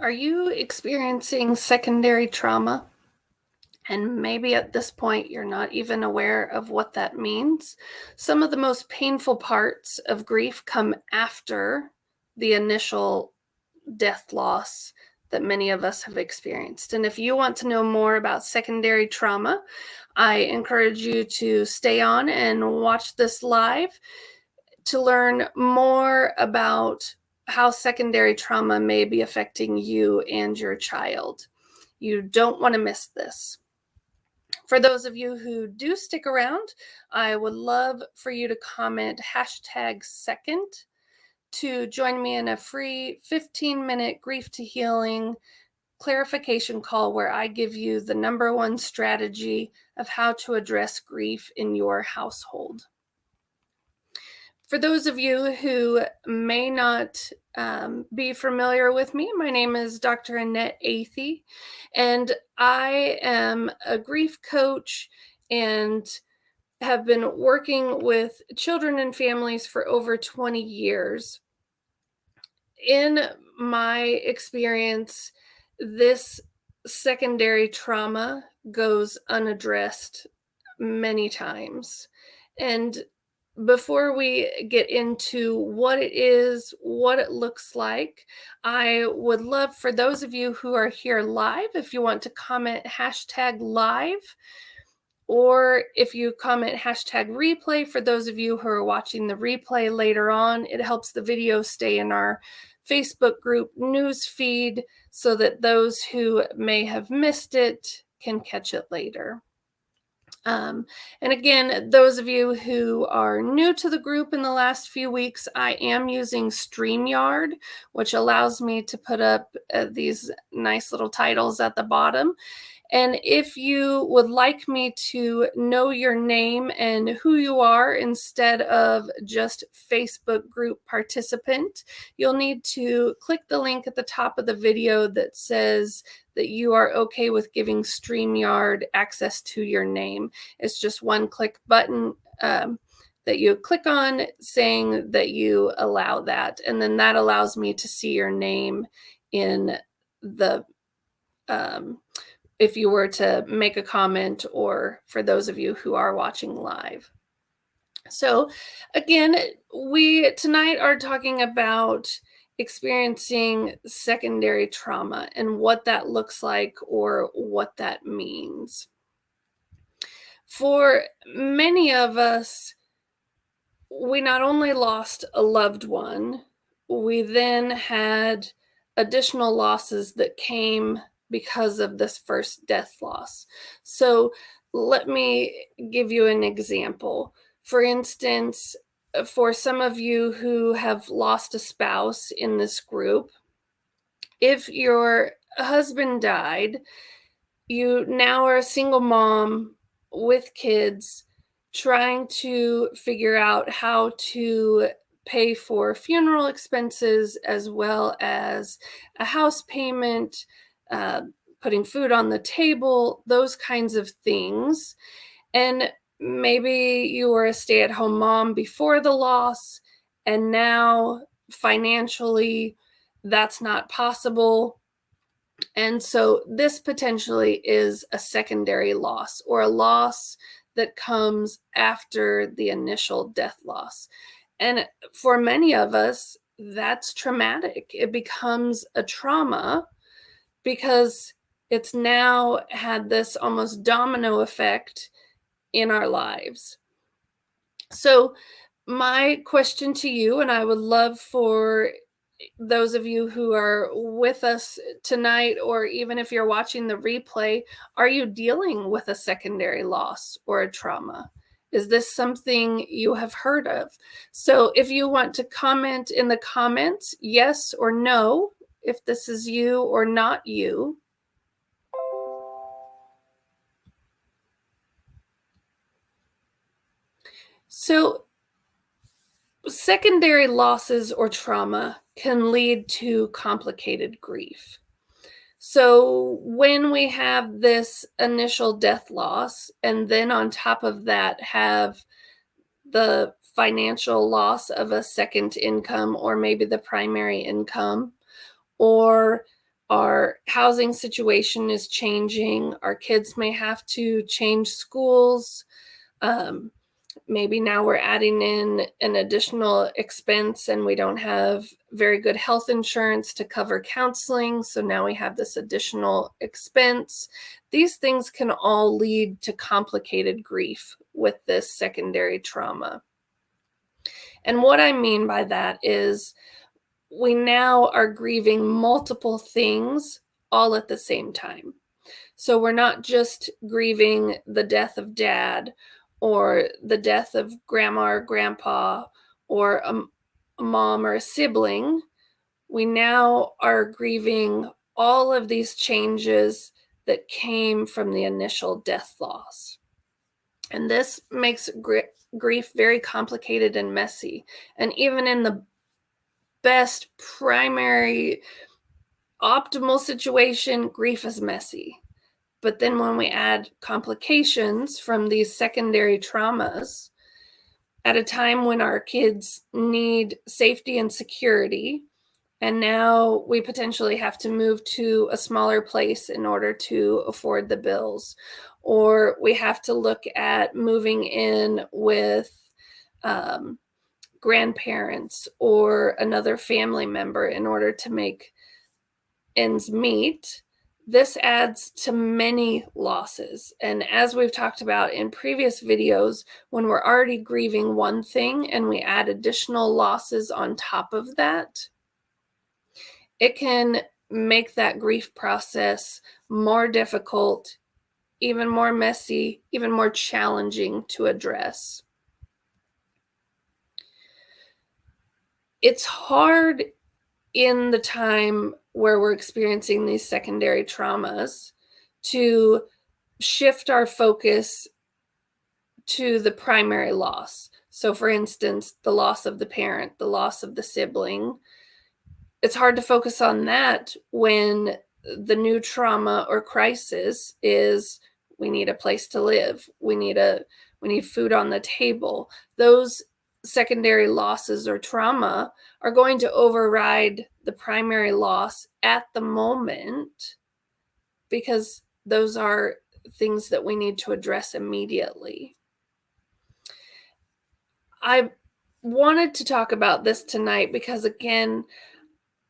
Are you experiencing secondary trauma? And maybe at this point, you're not even aware of what that means. Some of the most painful parts of grief come after the initial death loss that many of us have experienced. And if you want to know more about secondary trauma, I encourage you to stay on and watch this live to learn more about how secondary trauma may be affecting you and your child. You don't want to miss this. For those of you who do stick around, I would love for you to comment #second to join me in a free 15-minute grief to healing clarification call where I give you the #1 strategy of how to address grief in your household. For those of you who may not be familiar with me, my name is Dr. Annette Athey, and I am a grief coach and have been working with children and families for over 20 years. In my experience, this secondary trauma goes unaddressed many times. And before we get into what it is, what it looks like, I would love for those of you who are here live, if you want to comment #live, or if you comment #replay, for those of you who are watching the replay later on, it helps the video stay in our Facebook group news feed so that those who may have missed it can catch it later. And again, those of you who are new to the group in the last few weeks, I am using StreamYard, which allows me to put up these nice little titles at the bottom. And if you would like me to know your name and who you are instead of just Facebook group participant, you'll need to click the link at the top of the video that says that you are okay with giving StreamYard access to your name. It's just one click button that you click on saying that you allow that. And then that allows me to see your name in the if you were to make a comment, or for those of you who are watching live. So again, we tonight are talking about experiencing secondary trauma and what that looks like or what that means. For many of us, we not only lost a loved one, we then had additional losses that came because of this first death loss. So let me give you an example. For instance, for some of you who have lost a spouse in this group, if your husband died, you now are a single mom with kids trying to figure out how to pay for funeral expenses as well as a house payment, putting food on the table, those kinds of things. And maybe you were a stay-at-home mom before the loss, and now financially that's not possible. And so this potentially is a secondary loss, or a loss that comes after the initial death loss. And for many of us, that's traumatic. It becomes a trauma because it's now had this almost domino effect in our lives. So my question to you, and I would love for those of you who are with us tonight, or even if you're watching the replay, are you dealing with a secondary loss or a trauma? Is this something you have heard of? So if you want to comment in the comments, yes or no, if this is you or not you. So secondary losses or trauma can lead to complicated grief. So when we have this initial death loss, and then on top of that have the financial loss of a second income, or maybe the primary income, or Our housing situation is changing. Our kids may have to change schools. Maybe now we're adding in an additional expense and we don't have very good health insurance to cover counseling. So now we have this additional expense. These things can all lead to complicated grief with this secondary trauma. And what I mean by that is we now are grieving multiple things all at the same time. So we're not just grieving the death of dad or the death of grandma or grandpa or a mom or a sibling. We now are grieving all of these changes that came from the initial death loss. And this makes grief very complicated and messy. And even in the best primary optimal situation, grief is messy. But then when we add complications from these secondary traumas at a time when our kids need safety and security, and now we potentially have to move to a smaller place in order to afford the bills, or we have to look at moving in with grandparents or another family member in order to make ends meet. This adds to many losses. And as we've talked about in previous videos, when we're already grieving one thing and we add additional losses on top of that, it can make that grief process more difficult, even more messy, even more challenging to address. It's hard in the time where we're experiencing these secondary traumas to shift our focus to the primary loss. So for instance, the loss of the parent, the loss of the sibling. It's hard to focus on that when the new trauma or crisis is we need a place to live. We need food on the table. Those secondary losses or trauma are going to override the primary loss at the moment because those are things that we need to address immediately. I wanted to talk about this tonight because, again,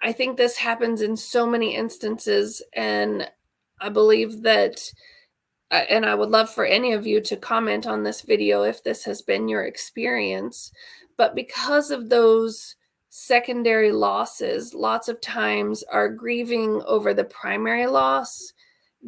I think this happens in so many instances, and I believe that and I would love for any of you to comment on this video if this has been your experience. But because of those secondary losses, lots of times our grieving over the primary loss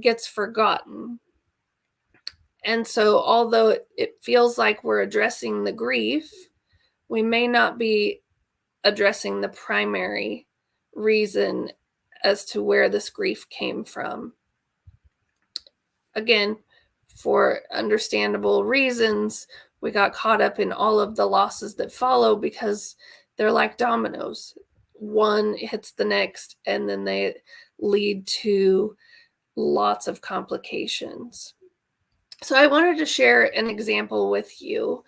gets forgotten. And so although it feels like we're addressing the grief, we may not be addressing the primary reason as to where this grief came from. Again, for understandable reasons, we got caught up in all of the losses that follow because they're like dominoes. One hits the next, and then they lead to lots of complications. So I wanted to share an example with you.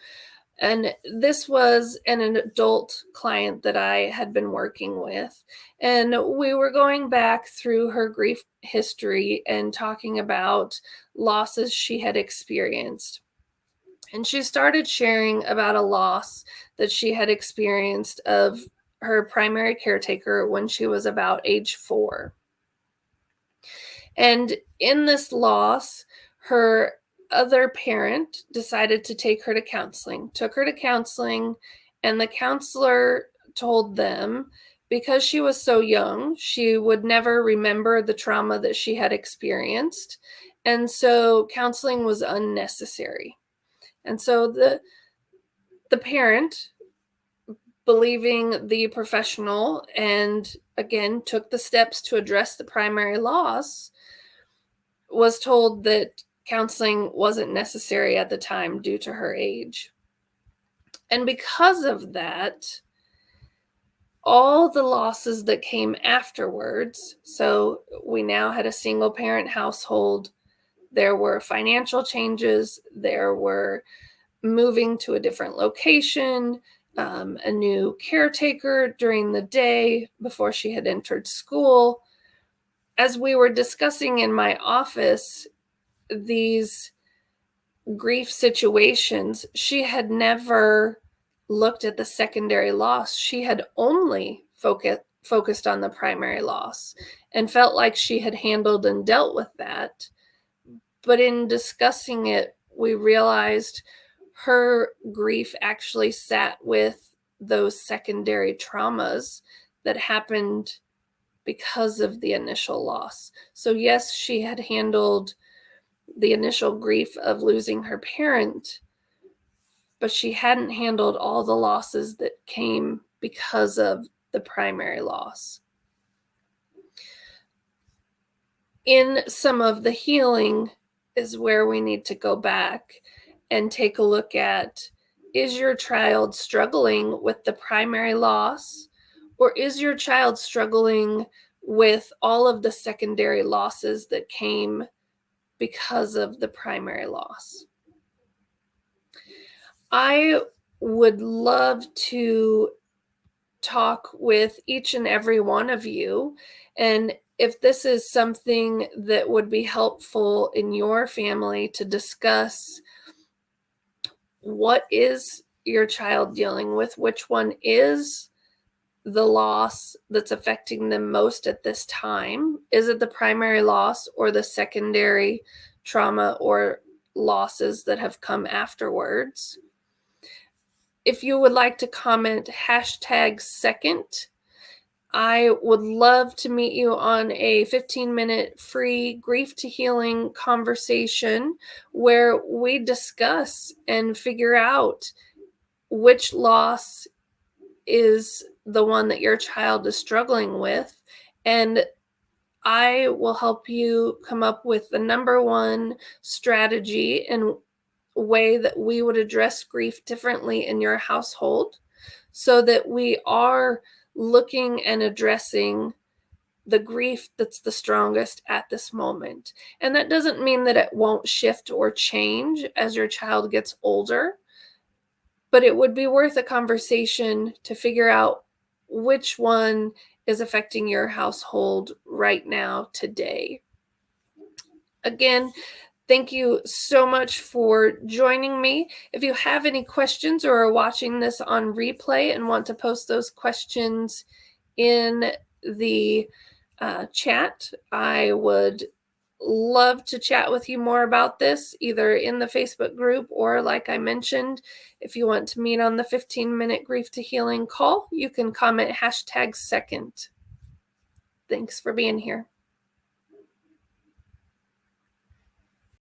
And this was an adult client that I had been working with. And we were going back through her grief history and talking about losses she had experienced. And she started sharing about a loss that she had experienced of her primary caretaker when she was about age 4. And in this loss, her other parent decided to take her to counseling, and the counselor told them because she was so young, she would never remember the trauma that she had experienced. And so counseling was unnecessary. And so the parent, believing the professional and again took the steps to address the primary loss, was told that counseling wasn't necessary at the time due to her age. And because of that, all the losses that came afterwards, so we now had a single parent household, there were financial changes, there were moving to a different location, a new caretaker during the day before she had entered school. as we were discussing in my office these grief situations, she had never looked at the secondary loss. She had only focused on the primary loss and felt like she had handled and dealt with that. But in discussing it, we realized her grief actually sat with those secondary traumas that happened because of the initial loss. So, yes, she had handled the initial grief of losing her parent, but she hadn't handled all the losses that came because of the primary loss. In some of the healing is where we need to go back and take a look at, is your child struggling with the primary loss, or is your child struggling with all of the secondary losses that came because of the primary loss? I would love to talk with each and every one of you. And if this is something that would be helpful in your family to discuss, what is your child dealing with? Which one is the loss that's affecting them most at this time? Is it the primary loss or the secondary trauma or losses that have come afterwards? If you would like to comment #second, I would love to meet you on a 15-minute free grief to healing conversation where we discuss and figure out which loss is the one that your child is struggling with. And I will help you come up with the number one strategy and way that we would address grief differently in your household so that we are looking and addressing the grief that's the strongest at this moment. And that doesn't mean that it won't shift or change as your child gets older, but it would be worth a conversation to figure out which one is affecting your household right now, today. Again, thank you so much for joining me. If you have any questions or are watching this on replay and want to post those questions in the chat, I would love to chat with you more about this, either in the Facebook group or, like I mentioned, if you want to meet on the 15-minute grief to healing call, you can comment #second. Thanks for being here.